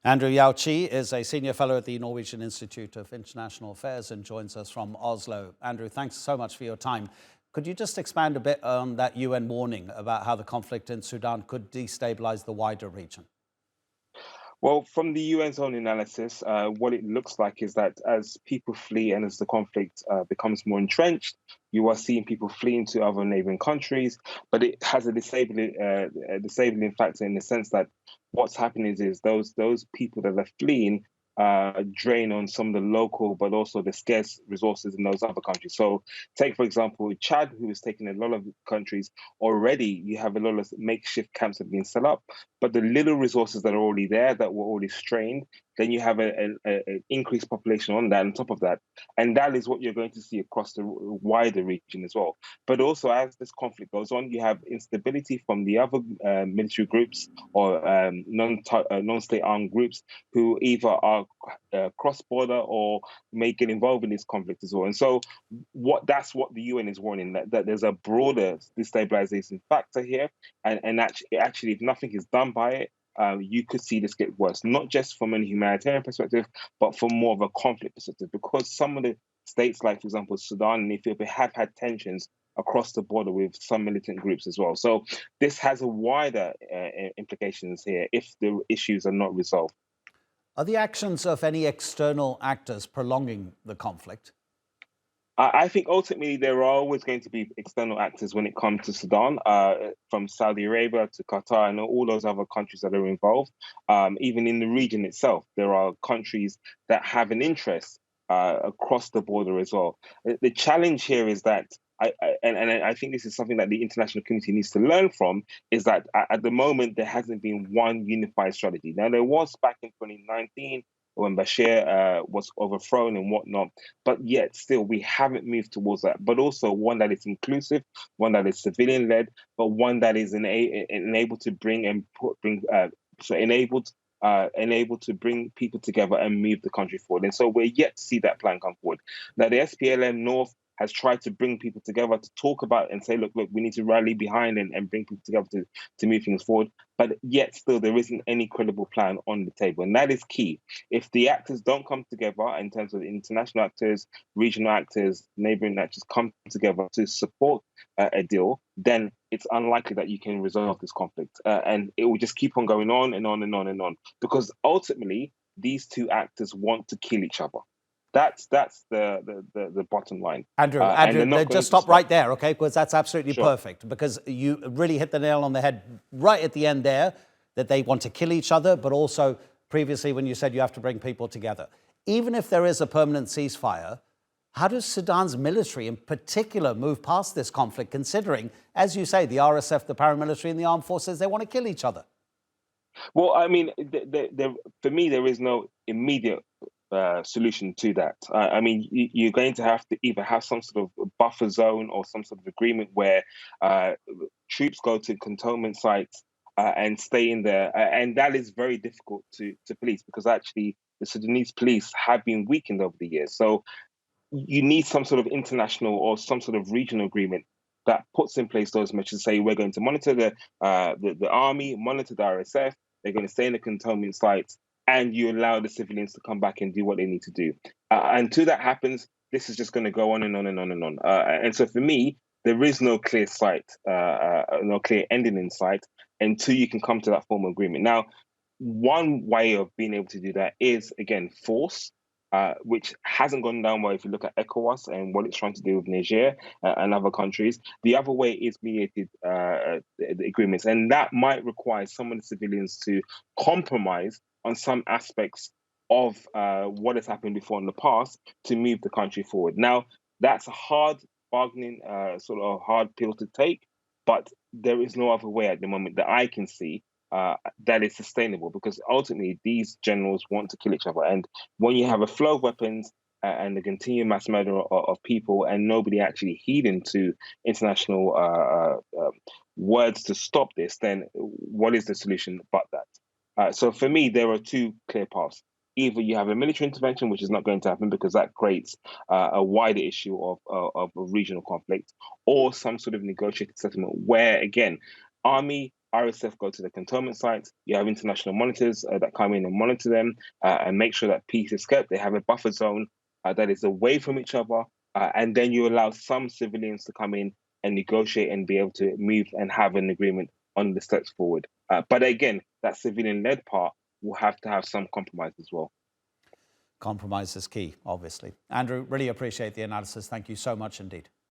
Andrew E Yaw Tchie is a senior fellow at the Norwegian Institute of International Affairs and joins us from Oslo. Andrew, thanks so much for your time. Could you just expand a bit on that UN warning about how the conflict in Sudan could destabilize the wider region? Well, from the UN's own analysis, what it looks like is that as people flee and as the conflict becomes more entrenched, you are seeing people fleeing to other neighboring countries. But it has a disabling factor in the sense that what's happening is those people that are fleeing drain on some of the local, but also the scarce resources in those other countries. So, take for example Chad, who is taking a lot of countries already. You have a lot of makeshift camps that have been set up, but the little resources that are already there that were already strained, then you have an increased population on that, on top of that. And that is what you're going to see across the wider region as well. But also, as this conflict goes on, you have instability from the other military groups or non-state armed groups who either are cross-border or may get involved in this conflict as well. And so, that's what the UN is warning, that there's a broader destabilization factor here, and actually, if nothing is done by it, you could see this get worse, not just from a humanitarian perspective, but from more of a conflict perspective, because some of the states, like for example Sudan and Ethiopia, have had tensions across the border with some militant groups as well. So this has a wider implications here if the issues are not resolved. Are the actions of any external actors prolonging the conflict? I think ultimately there are always going to be external actors when it comes to Sudan, from Saudi Arabia to Qatar and all those other countries that are involved. Even in the region itself, there are countries that have an interest across the border as well. The challenge here is that, I think this is something that the international community needs to learn from, is that at the moment there hasn't been one unified strategy. Now, there was back in 2019 when Bashir was overthrown and whatnot. But yet, still, we haven't moved towards that. But also one that is inclusive, one that is civilian led, but one that is enabled to enabled to bring people together and move the country forward. And so we're yet to see that plan come forward. Now, the SPLM North has tried to bring people together to talk about and say, look, we need to rally behind and bring people together to move things forward. But yet still, there isn't any credible plan on the table. And that is key. If the actors don't come together in terms of international actors, regional actors, neighboring actors come together to support a deal, then it's unlikely that you can resolve this conflict. And it will just keep on going on and on and on and on. Because ultimately, these two actors want to kill each other. That's the bottom line. And Andrew, they're not going just to stop stop. right there, okay? Because that's absolutely Sure. perfect. Because you really hit the nail on the head right at the end there, that they want to kill each other, but also previously when you said you have to bring people together. Even if there is a permanent ceasefire, how does Sudan's military in particular move past this conflict, considering, as you say, the RSF, the paramilitary, and the armed forces, they want to kill each other? Well, I mean, for me, there is no immediate solution to that. I mean, you're going to have to either have some sort of buffer zone or some sort of agreement where uh, troops go to cantonment sites and stay in there, and that is very difficult to police because actually the Sudanese police have been weakened over the years. So you need some sort of international or some sort of regional agreement that puts in place those measures to say we're going to monitor the army, monitor the RSF, they're going to stay in the cantonment sites, and you allow the civilians to come back and do what they need to do. Until that happens, this is just going to go on and on and on and on. And so for me, there is no clear sight, no clear ending in sight until you can come to that formal agreement. Now, one way of being able to do that is, again, force, which hasn't gone down well if you look at ECOWAS and what it's trying to do with Niger and other countries. The other way is mediated the agreements, and that might require some of the civilians to compromise on some aspects of what has happened before in the past to move the country forward. Now, that's a hard bargaining, sort of hard pill to take, but there is no other way at the moment that I can see that is sustainable because ultimately these generals want to kill each other. And when you have a flow of weapons and the continued mass murder of people and nobody actually heeding to international words to stop this, then what is the solution but that? So for me, there are two clear paths. Either you have a military intervention, which is not going to happen because that creates a wider issue of regional conflict, or some sort of negotiated settlement where, again, army RSF go to the cantonment sites. You have international monitors that come in and monitor them and make sure that peace is kept. They have a buffer zone that is away from each other. And then you allow some civilians to come in and negotiate and be able to move and have an agreement on the steps forward. But again, that civilian-led part will have to have some compromise as well. Compromise is key, obviously. Andrew, really appreciate the analysis. Thank you so much indeed.